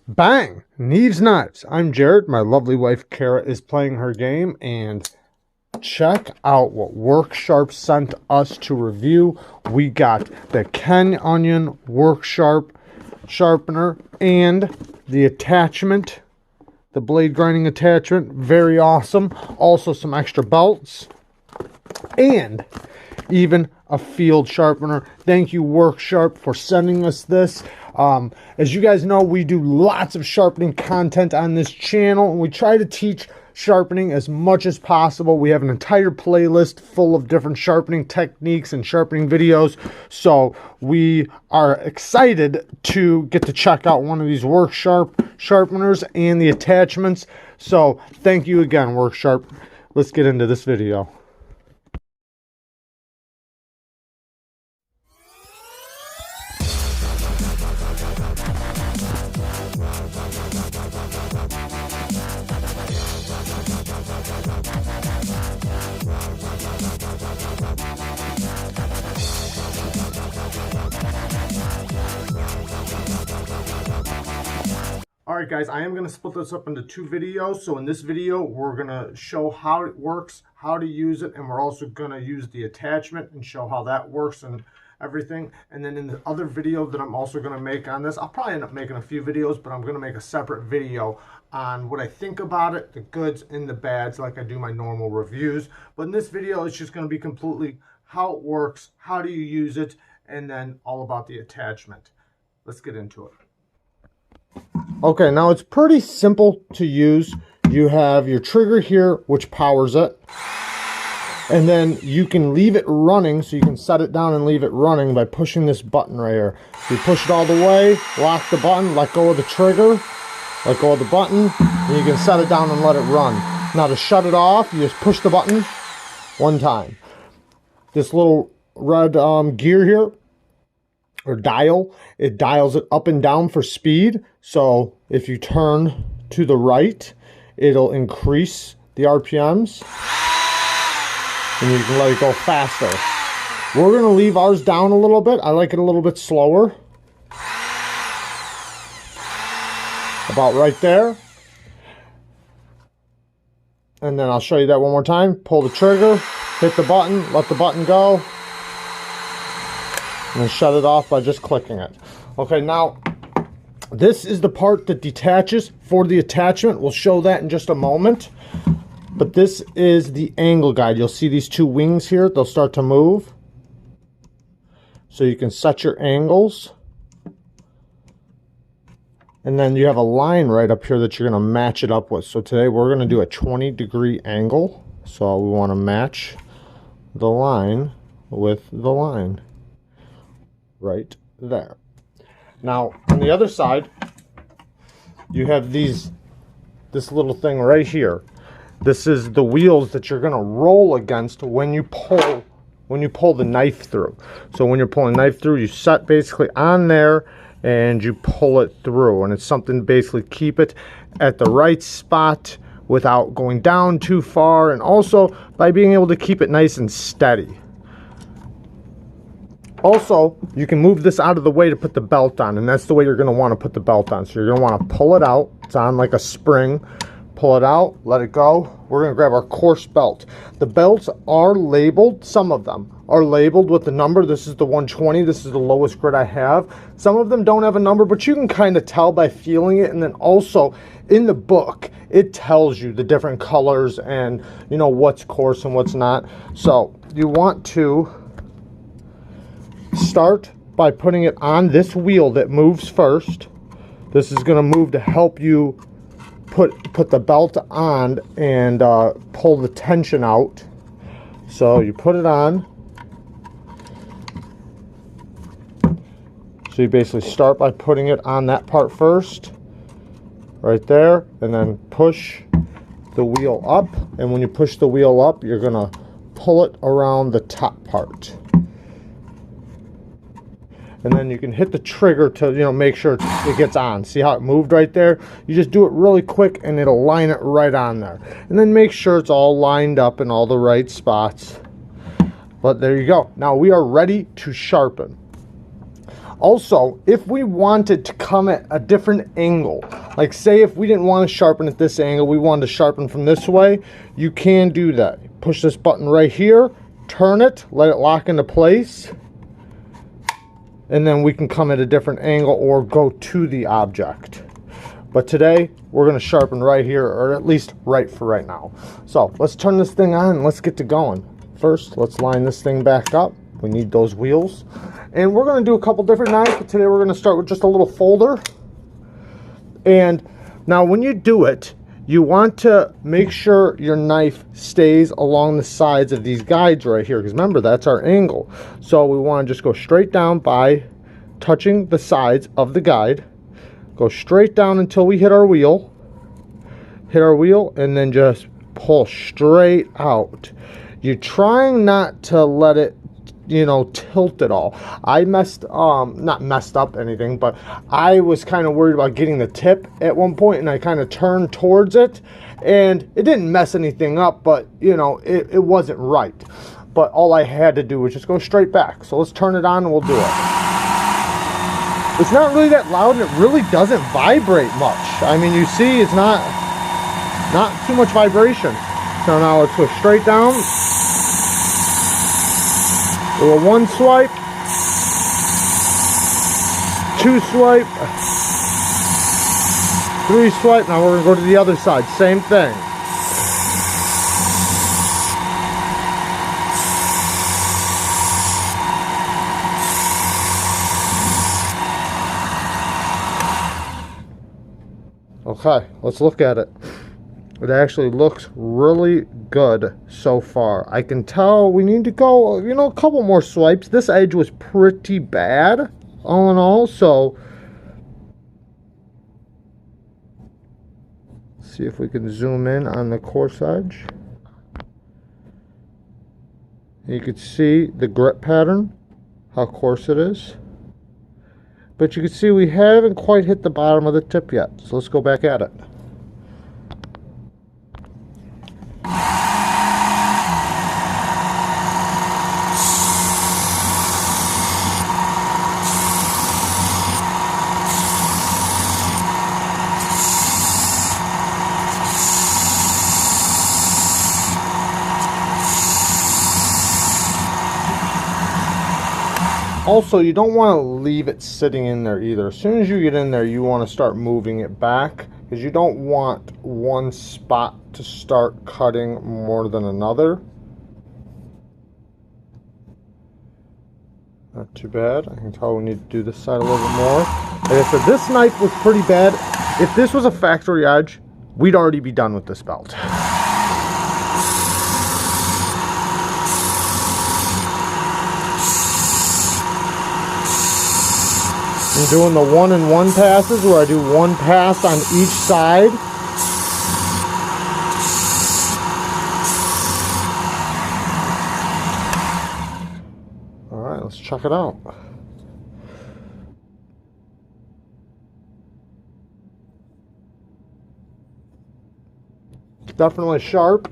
Bang! Neeves knives. I'm Jared. My lovely wife Kara is playing her game, and check out what worksharp sent us to review. We got the Ken Onion worksharp sharpener and the attachment, the blade grinding attachment. Very awesome. Also some extra belts and even a field sharpener. Thank you, Worksharp, for sending us this. As you guys know, we do lots of sharpening content on this channel, and we try to teach sharpening as much as possible. We have an entire playlist full of different sharpening techniques and sharpening videos, so we are excited to get to check out one of these Worksharp sharpeners and the attachments. So thank you again, Worksharp. Let's get into this video. Alright guys, I am going to split this up into two videos. So in this video, we're going to show how it works, how to use it, and we're also going to use the attachment and show how that works and everything. And then in the other video that I'm also going to make on this, I'll probably end up making a few videos, but I'm going to make a separate video on what I think about it, the goods and the bads, like I do my normal reviews. But in this video, it's just going to be completely how it works, how do you use it, and then all about the attachment. Let's get into it. Okay, now it's pretty simple to use. You have your trigger here, which powers it. And then you can leave it running, so you can set it down and leave it running by pushing this button right here. So you push it all the way, lock the button, let go of the trigger, let go of the button, and you can set it down and let it run. Now to shut it off, you just push the button one time. This little red gear here, or dial, it dials it up and down for speed. So if you turn to the right, it'll increase the RPMs and you can let it go faster. We're going to leave ours down a little bit. I like it a little bit slower, about right there. And then I'll show you that one more time. Pull the trigger, hit the button, let the button go, and then shut it off by just clicking it. Okay, now this is the part that detaches for the attachment. We'll show that in just a moment. But this is the angle guide. You'll see these two wings here. They'll start to move. So you can set your angles. And then you have a line right up here that you're going to match it up with. So today we're going to do a 20-degree angle. So we want to match the line with the line right there. Now on the other side, you have this little thing right here. This is the wheels that you're going to roll against when you pull the knife through. So when you're pulling a knife through, you set basically on there and you pull it through, and it's something to basically keep it at the right spot without going down too far, and also by being able to keep it nice and steady. Also, you can move this out of the way to put the belt on, and that's the way you're going to want to put the belt on. So you're going to want to pull it out. It's on like a spring. Pull it out, let it go. We're going to grab our coarse belt. The belts are labeled. Some of them are labeled with the number. This is the 120. This is the lowest grit I have. Some of them don't have a number, but you can kind of tell by feeling it. And then also in the book, it tells you the different colors and, you know, what's coarse and what's not. So you want to start by putting it on this wheel that moves first. This is going to move to help you put the belt on and pull the tension out. So you put it on. So you basically start by putting it on that part first, right there, and then push the wheel up. And when you push the wheel up, you're gonna pull it around the top part. And then you can hit the trigger to, you know, make sure it gets on. See how it moved right there? You just do it really quick and it'll line it right on there. And then make sure it's all lined up in all the right spots. But there you go. Now we are ready to sharpen. Also, if we wanted to come at a different angle, Like say if we didn't want to sharpen at this angle, we wanted to sharpen from this way, you can do that. Push this button right here, turn it, let it lock into place, and then we can come at a different angle or go to the object. But today we're going to sharpen right here, or at least right for right now. So let's turn this thing on and let's get to going. First, let's line this thing back up. We need those wheels. And we're going to do a couple different knives, but today we're going to start with just a little folder. And now when you do it, you want to make sure your knife stays along the sides of these guides right here, because remember, that's our angle. So we want to just go straight down by touching the sides of the guide. Go straight down until we hit our wheel. Hit our wheel and then just pull straight out. You're trying not to let it, you know, tilt at all. I not messed up anything, but I was kind of worried about getting the tip at one point, and I kind of turned towards it, and it didn't mess anything up, but you know, it wasn't right. But all I had to do was just go straight back. So let's turn it on and we'll do it. It's not really that loud, and it really doesn't vibrate much. I mean, you see, it's not too much vibration. So now let's go straight down. Do a 1 swipe, 2 swipe, 3 swipe. Now we're going to go to the other side. Same thing. Okay, let's look at it. It actually looks really good so far. I can tell we need to go, you know, a couple more swipes. This edge was pretty bad, all in all, so let's see if we can zoom in on the coarse edge. You can see the grit pattern, how coarse it is. But you can see we haven't quite hit the bottom of the tip yet, so let's go back at it. Also, you don't want to leave it sitting in there either. As soon as you get in there, you want to start moving it back, because you don't want one spot to start cutting more than another. Not too bad. I can tell we need to do this side a little bit more. Like I said, this knife was pretty bad. If this was a factory edge, we'd already be done with this belt. I'm doing the 1-in-1 passes, where I do 1 pass on each side. All right, let's check it out. It's definitely sharp.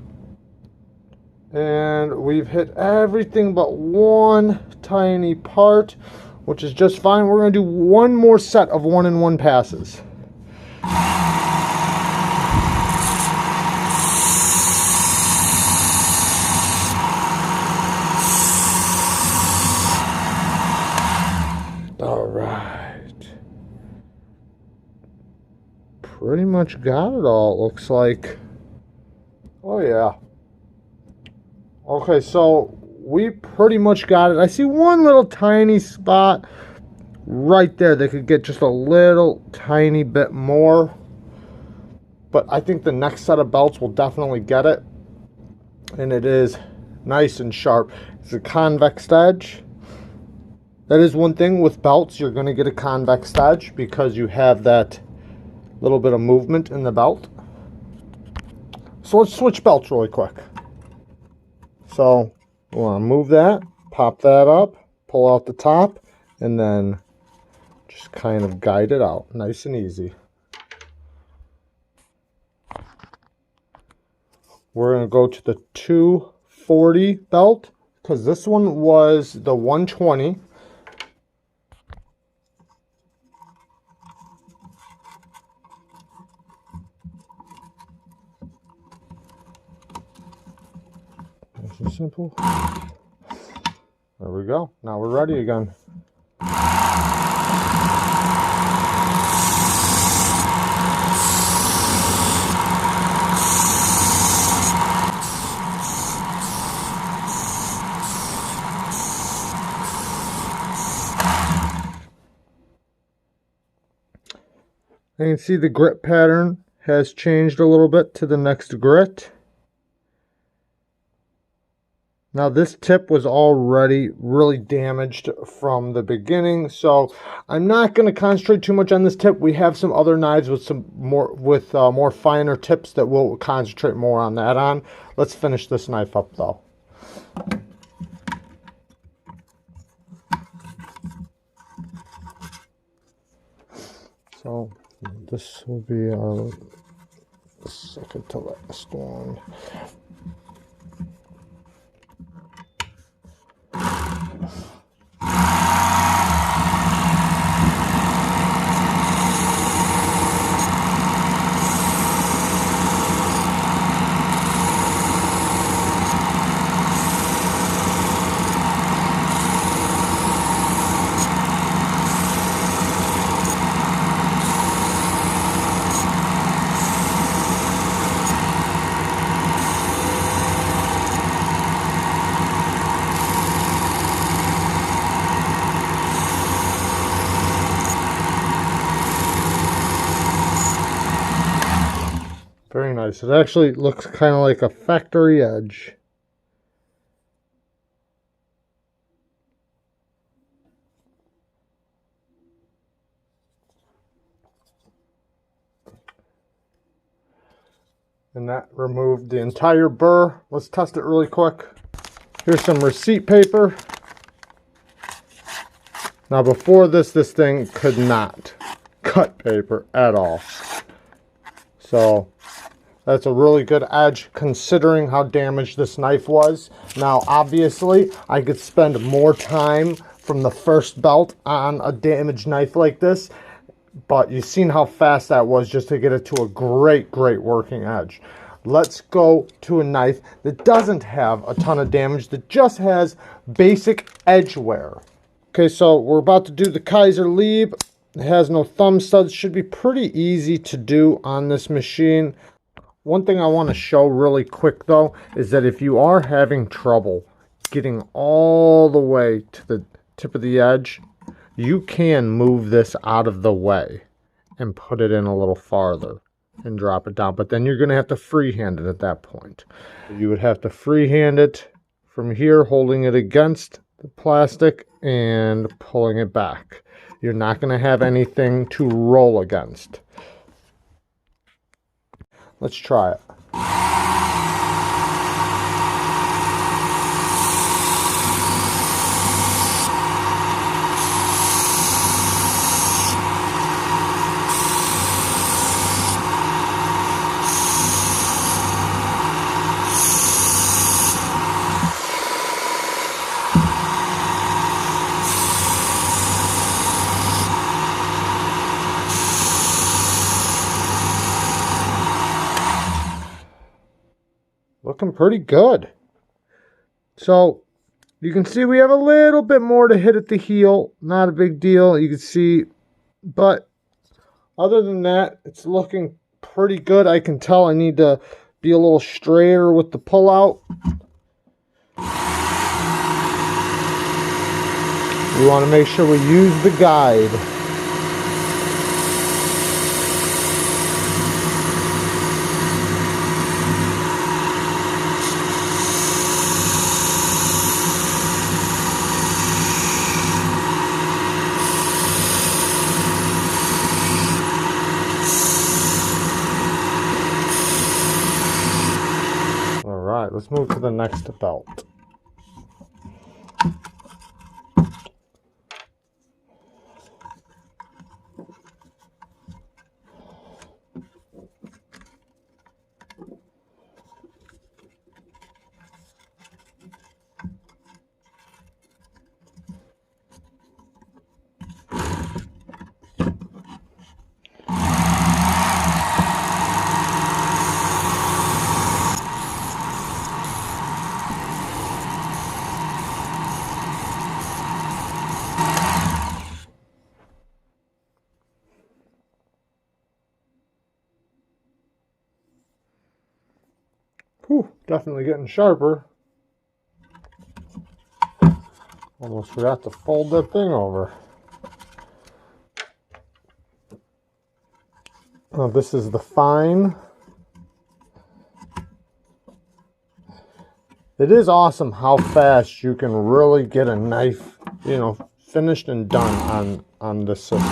And we've hit everything but one tiny part, which is just fine. We're going to do one more set of 1-in-1 passes. All right. Pretty much got it all, it looks like. Oh, yeah. Okay, so we pretty much got it. I see one little tiny spot right there that could get just a little tiny bit more, but I think the next set of belts will definitely get it, and it is nice and sharp. It's a convex edge. That is one thing with belts, you're going to get a convex edge because you have that little bit of movement in the belt. So let's switch belts really quick. So we want to move that, pop that up, pull out the top, and then just kind of guide it out. Nice and easy. We're going to go to the 240 belt, because this one was the 120. and simple. There we go. Now we're ready again. You can see the grit pattern has changed a little bit to the next grit. Now this tip was already really damaged from the beginning, so I'm not going to concentrate too much on this tip. We have some other knives with more finer tips that we'll concentrate more on that on. Let's finish this knife up though. So this will be our second to last one. Very nice. It actually looks kind of like a factory edge. And that removed the entire burr. Let's test it really quick. Here's some receipt paper. Now before this thing could not cut paper at all. So that's a really good edge considering how damaged this knife was. Now obviously I could spend more time from the first belt on a damaged knife like this, but you've seen how fast that was just to get it to a great working edge. Let's go to a knife that doesn't have a ton of damage, that just has basic edge wear. Okay, so we're about to do the Kaiser Lieb. It has no thumb studs. Should be pretty easy to do on this machine. One thing I want to show really quick though is that if you are having trouble getting all the way to the tip of the edge, you can move this out of the way and put it in a little farther and drop it down. But then you're going to have to freehand it at that point. You would have to freehand it from here, holding it against the plastic and pulling it back. You're not going to have anything to roll against. Let's try it. Looking pretty good. So you can see we have a little bit more to hit at the heel. Not a big deal, you can see, but other than that, it's looking pretty good. I can tell I need to be a little straighter with the pullout. We want to make sure we use the guide. Alright, let's move to the next belt. Whew, definitely getting sharper. Almost forgot to fold that thing over. Oh, this is the fine. It is awesome how fast you can really get a knife, you know, finished and done on this system.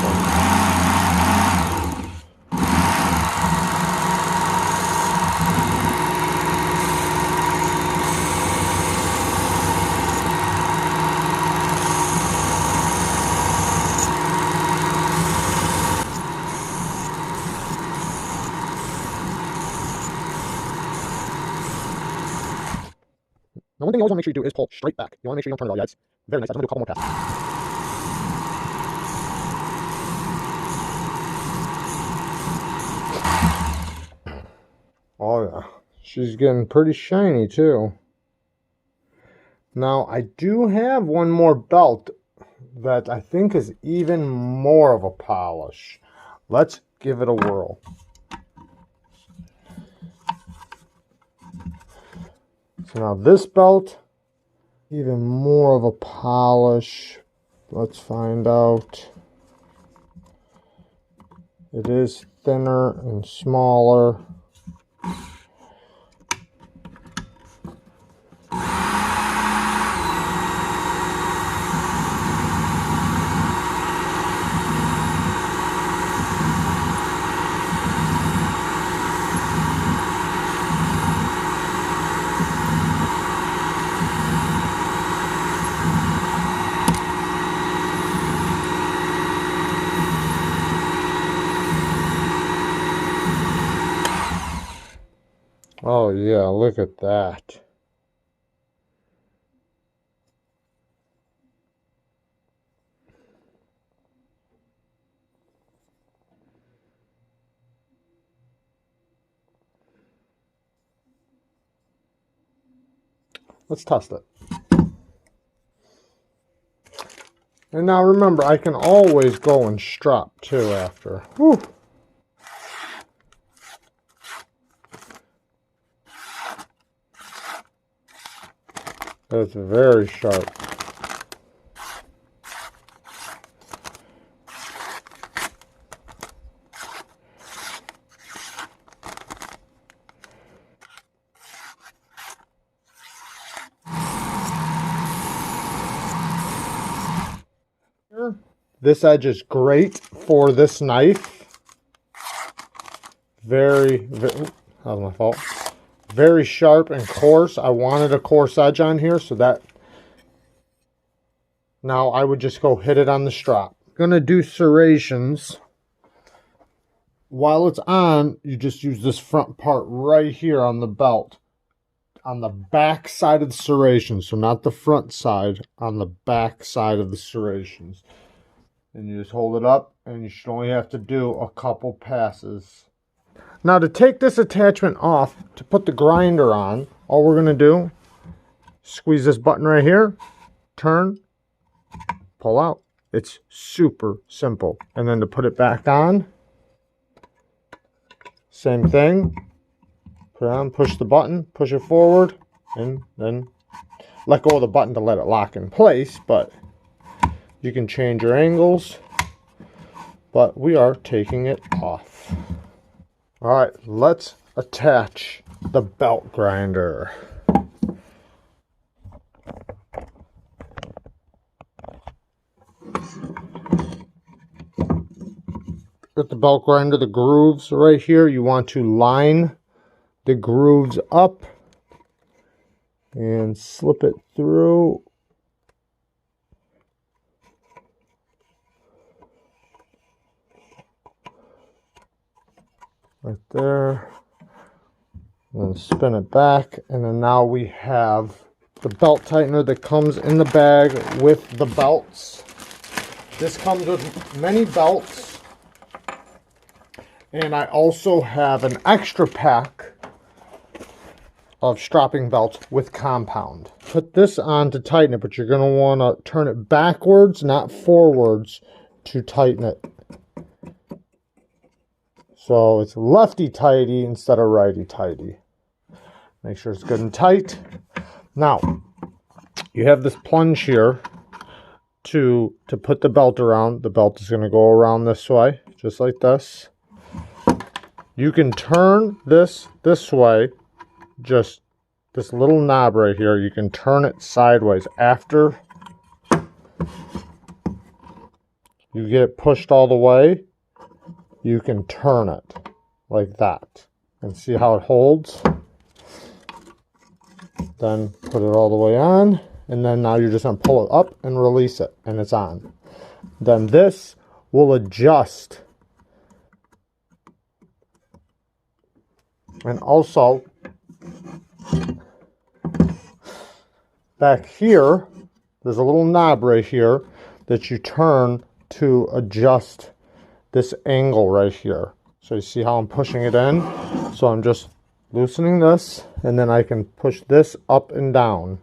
Now, one thing you always want to make sure you do is pull straight back. You want to make sure you don't turn it all yet. It's very nice. I'm going to do a couple more passes. Oh yeah, she's getting pretty shiny too. Now, I do have one more belt that I think is even more of a polish. Let's give it a whirl. So now this belt, even more of a polish. Let's find out. It is thinner and smaller. Oh yeah, look at that. Let's test it. And now remember, I can always go and strop too after. Whew. It's very sharp. This edge is great for this knife. That was my fault. Very sharp and coarse. I wanted a coarse edge on here, so that now I would just go hit it on the strap. Gonna do serrations. While it's on, you just use this front part right here on the belt, on the back side of the serrations. So not the front side, on the back side of the serrations. And you just hold it up, and you should only have to do a couple passes. Now to take this attachment off, to put the grinder on, all we're going to do, squeeze this button right here, turn, pull out. It's super simple. And then to put it back on, same thing. Put it on, push the button, push it forward, and then let go of the button to let it lock in place, but you can change your angles, but we are taking it off. All right, let's attach the belt grinder. With the belt grinder, the grooves right here, you want to line the grooves up and slip it through. Right there, and then spin it back, and then now we have the belt tightener that comes in the bag with the belts. This comes with many belts, and I also have an extra pack of stropping belts with compound. Put this on to tighten it, but you're going to want to turn it backwards, not forwards, to tighten it. So it's lefty-tighty instead of righty-tighty. Make sure it's good and tight. Now, you have this plunge here to put the belt around. The belt is going to go around this way, just like this. You can turn this way, just this little knob right here. You can turn it sideways. After you get it pushed all the way, you can turn it like that. And see how it holds? Then put it all the way on. And then now you're just going to pull it up and release it. And it's on. Then this will adjust. And also, back here, there's a little knob right here that you turn to adjust this angle right here. So you see how I'm pushing it in? So I'm just loosening this, and then I can push this up and down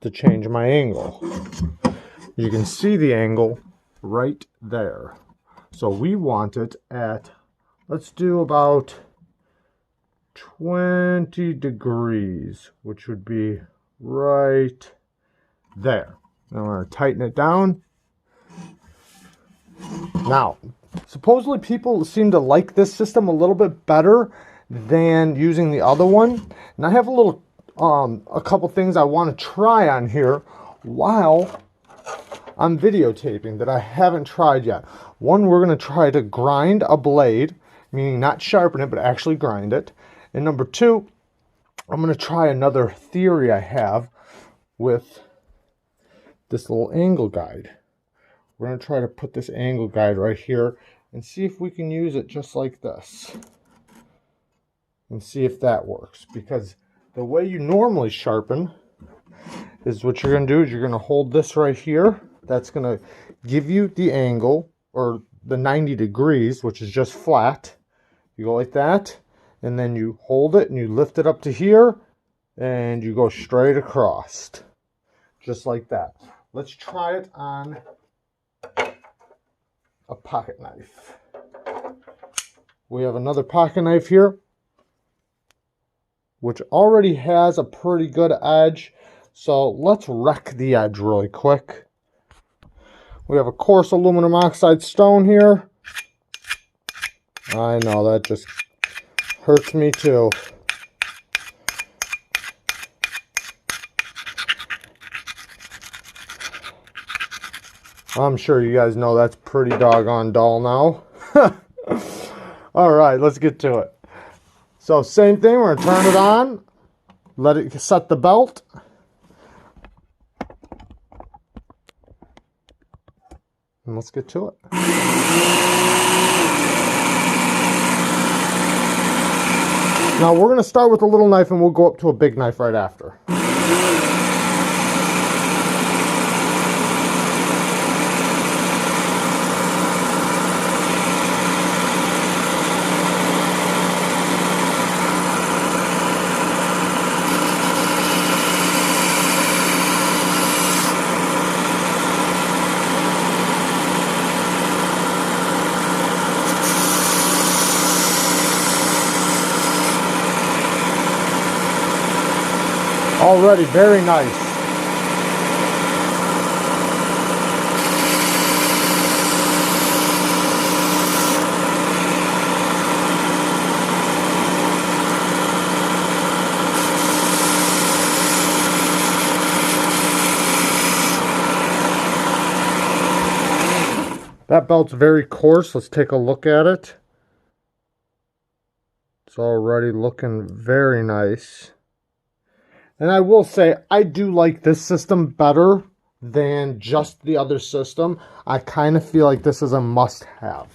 to change my angle. You can see the angle right there. So we want it at, let's do about 20 degrees, which would be right there. Now we're going to tighten it down. Now, supposedly people seem to like this system a little bit better than using the other one. And I have a couple things I want to try on here while I'm videotaping that I haven't tried yet. One, we're going to try to grind a blade, meaning not sharpen it, but actually grind it. And number two, I'm going to try another theory I have with this little angle guide. We're going to try to put this angle guide right here and see if we can use it just like this. And see if that works. Because the way you normally sharpen is what you're going to do is you're going to hold this right here. That's going to give you the angle, or the 90 degrees, which is just flat. You go like that. And then you hold it and you lift it up to here and you go straight across. Just like that. Let's try it on a pocket knife. We have another pocket knife here, which already has a pretty good edge. So let's wreck the edge really quick. We have a coarse aluminum oxide stone here. I know, that just hurts me too. I'm sure you guys know that's pretty doggone dull now. Alright, let's get to it. So same thing, we're going to turn it on. Let it set the belt. And let's get to it. Now we're going to start with a little knife and we'll go up to a big knife right after. Already very nice. That belt's very coarse. Let's take a look at it. It's already looking very nice. And I will say, I do like this system better than just the other system. I kind of feel like this is a must-have.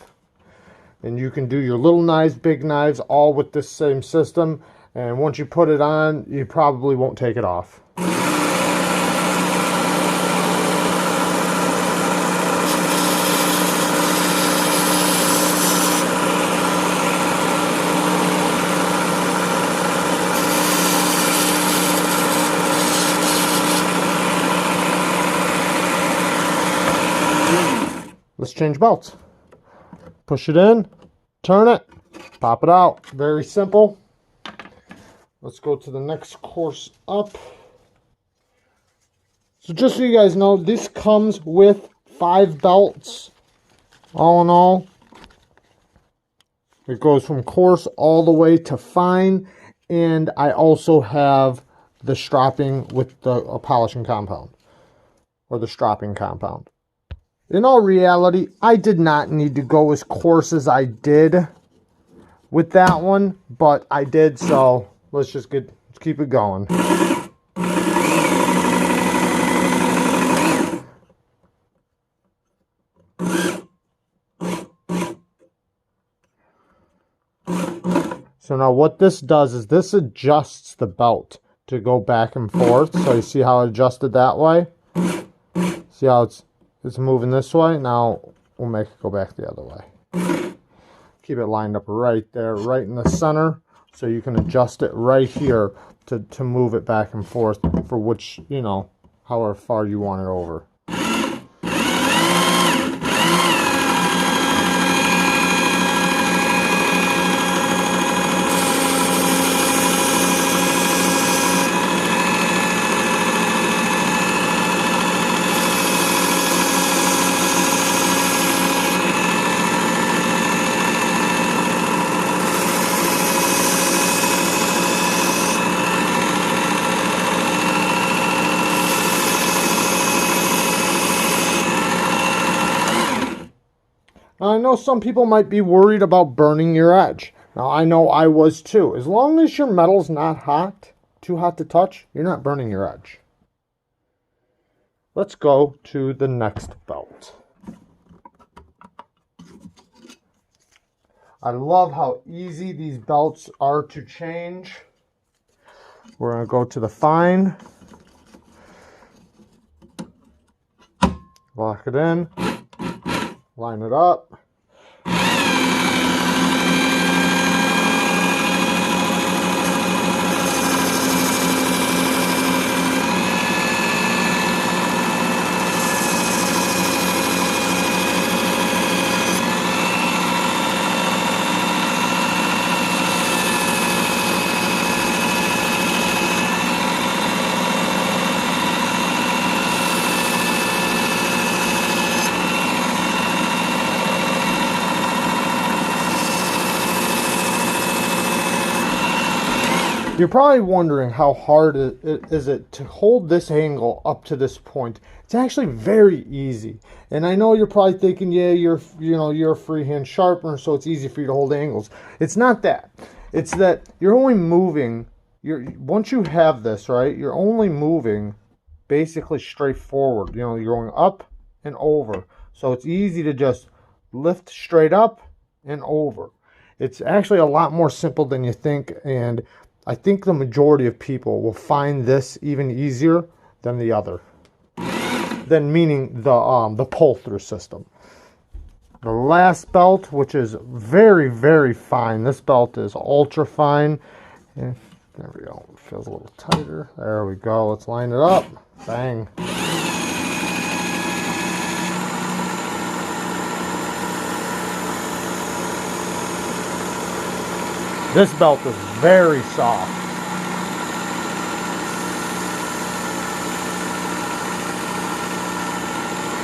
And you can do your little knives, big knives, all with this same system. And once you put it on, you probably won't take it off. Let's change belts. Push it in, turn it, pop it out. Very simple. Let's go to the next course up. So just so you guys know, this comes with 5 belts. All in all, it goes from coarse all the way to fine. And I also have the stropping with the polishing compound, or the stropping compound. In all reality, I did not need to go as coarse as I did with that one, but I did, so let's keep it going. So now what this does is this adjusts the belt to go back and forth. So you see how it adjusted that way? See how it's moving this way? Now we'll make it go back the other way. Keep it lined up right there, right in the center. So you can adjust it right here to move it back and forth for which, you know, however far you want it over. Now, I know some people might be worried about burning your edge. Now, I know I was too. As long as your metal's not hot, too hot to touch, you're not burning your edge. Let's go to the next belt. I love how easy these belts are to change. We're going to go to the fine. Lock it in. Line it up. You're probably wondering how hard is it to hold this angle up to this point. It's actually very easy. And I know you're probably thinking, yeah, you're a freehand sharpener, so it's easy for you to hold angles. It's not that. It's that you're only moving. Once you have this, right, you're only moving basically straight forward. You know, you're going up and over. So it's easy to just lift straight up and over. It's actually a lot more simple than you think, and I think the majority of people will find this even easier than the other. Meaning the pull-through system. The last belt, which is very, very fine. This belt is ultra fine. There we go. It feels a little tighter. There we go. Let's line it up. Bang. This belt is very soft.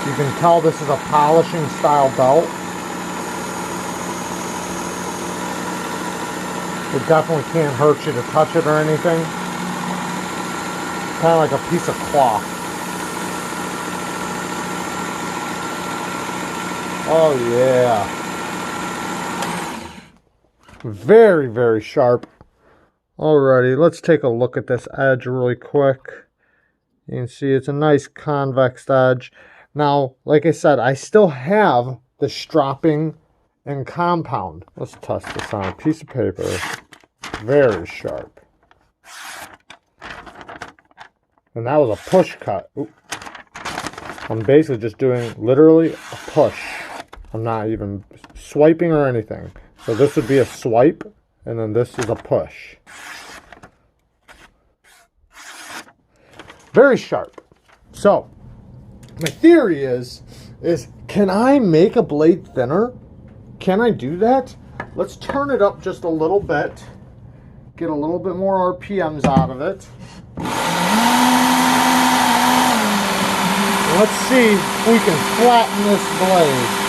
You can tell this is a polishing style belt. It definitely can't hurt you to touch it or anything. Kind of like a piece of cloth. Oh yeah. Very, very sharp. Alrighty, let's take a look at this edge really quick. You can see it's a nice convex edge. Now, like I said, I still have the stropping and compound. Let's test this on a piece of paper. Very sharp. And that was a push cut. Oop. I'm basically just doing literally a push. I'm not even swiping or anything. So this would be a swipe, and then this is a push. Very sharp. So, my theory is can I make a blade thinner? Can I do that? Let's turn it up just a little bit get a little bit more RPMs out of it. Let's see if we can flatten this blade.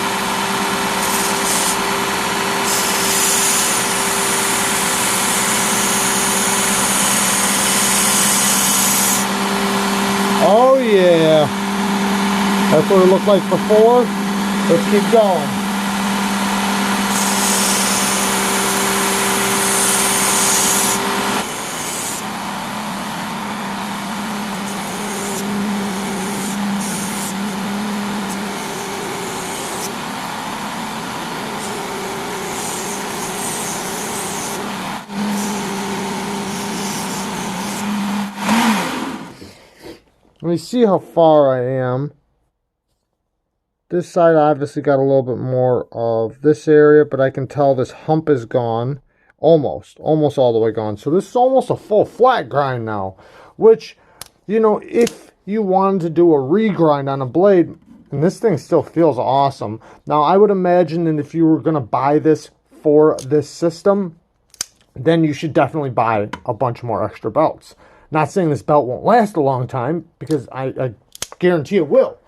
Oh yeah, that's what it looked like before. Let's keep going. Let me see how far I am. This side obviously got a little bit more of this area, but I can tell this hump is gone. Almost all the way gone. So this is almost a full flat grind now, which, you know, if you wanted to do a regrind on a blade, and this thing still feels awesome. Now, I would imagine that if you were going to buy this for this system, then you should definitely buy a bunch more extra belts. Not saying this belt won't last a long time, because I guarantee it will.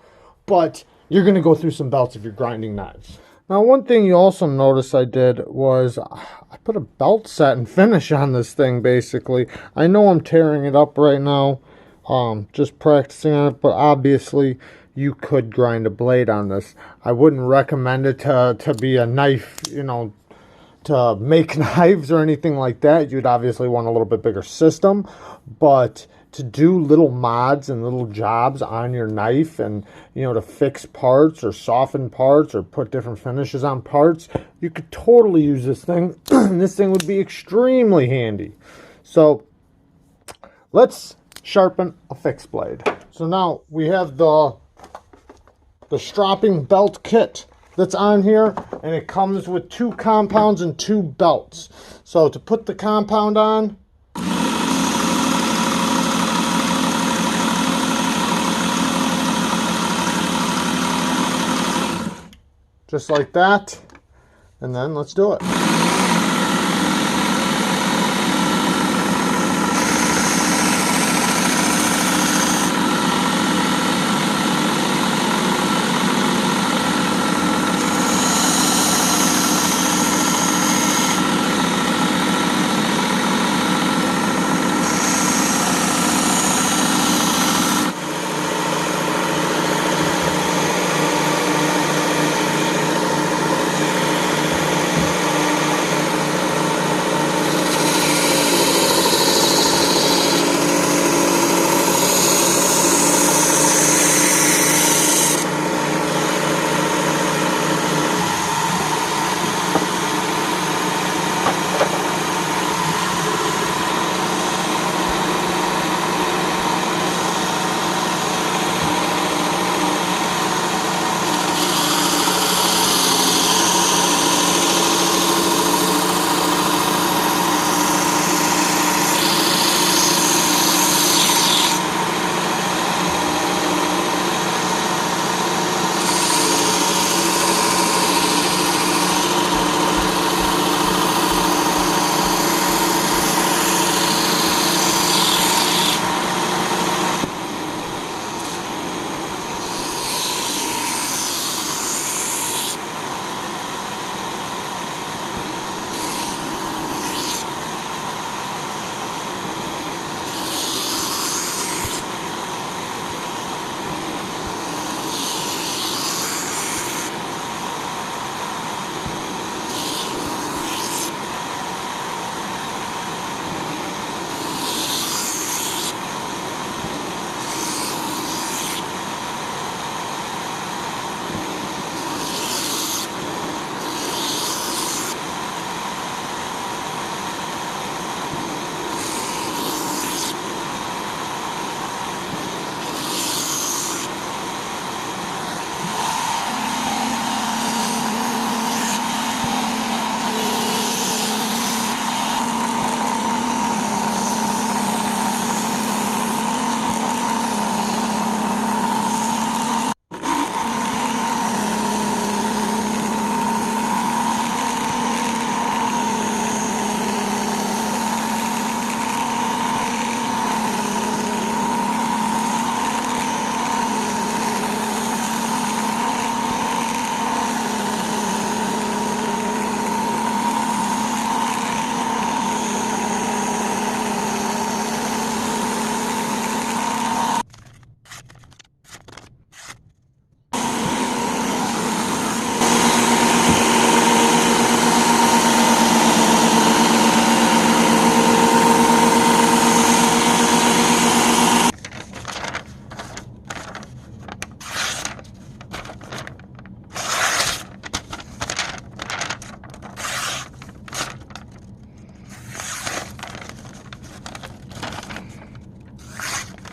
But you're going to go through some belts if you're grinding knives. Now, one thing you also notice I did was I put a belt satin finish on this thing, basically. I know I'm tearing it up right now, just practicing on it, but obviously you could grind a blade on this. I wouldn't recommend it to be a knife, you know, to make knives or anything like that. You'd obviously want a little bit bigger system, but to do little mods and little jobs on your knife, and, you know, to fix parts or soften parts or put different finishes on parts, you could totally use this thing. This thing would be extremely handy. So let's sharpen a fixed blade. So now we have the Stropping Belt Kit that's on here, and it comes with 2 compounds and 2 belts. So to put the compound on, just like that, and then let's do it.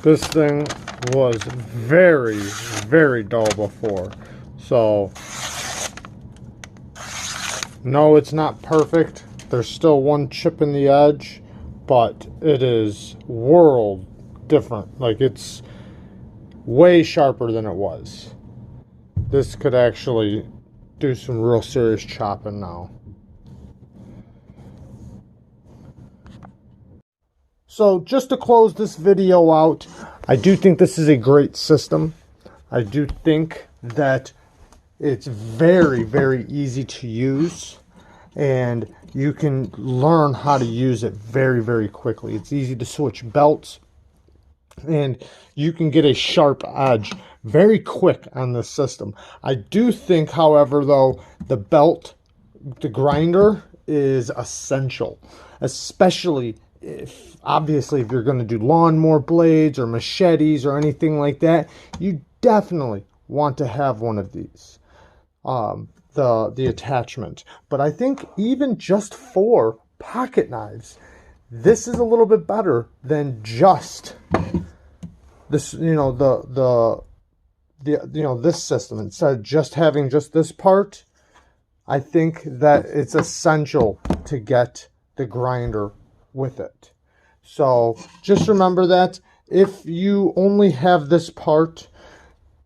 This thing was very, very dull before. So, no, it's not perfect. There's still one chip in the edge, but it is world different. Like, it's way sharper than it was. This could actually do some real serious chopping now. So just to close this video out, I do think this is a great system. I do think that it's very, very easy to use, and you can learn how to use it very, very quickly. It's easy to switch belts, and you can get a sharp edge very quick on this system. I do think, however, though, the belt, the grinder is essential, especially if, obviously, if you're going to do lawnmower blades or machetes or anything like that. You definitely want to have one of these, the attachment. But I think even just for pocket knives, this is a little bit better than just this, this system. Instead of just having just this part, I think that it's essential to get the grinder with it. So just remember that if you only have this part,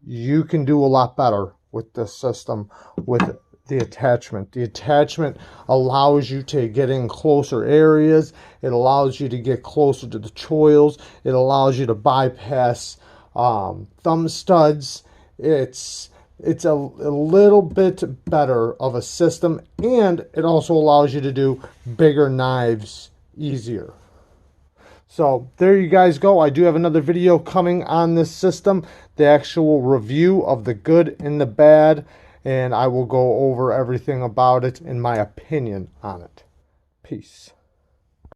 you can do a lot better with this system with the attachment. The attachment allows you to get in closer areas. It allows you to get closer to the choils. It allows you to bypass thumb studs. It's a little bit better of a system, and it also allows you to do bigger knives easier. So there you guys go. I do have another video coming on this system, the actual review of the good and the bad, and I will go over everything about it and my opinion on it. Peace.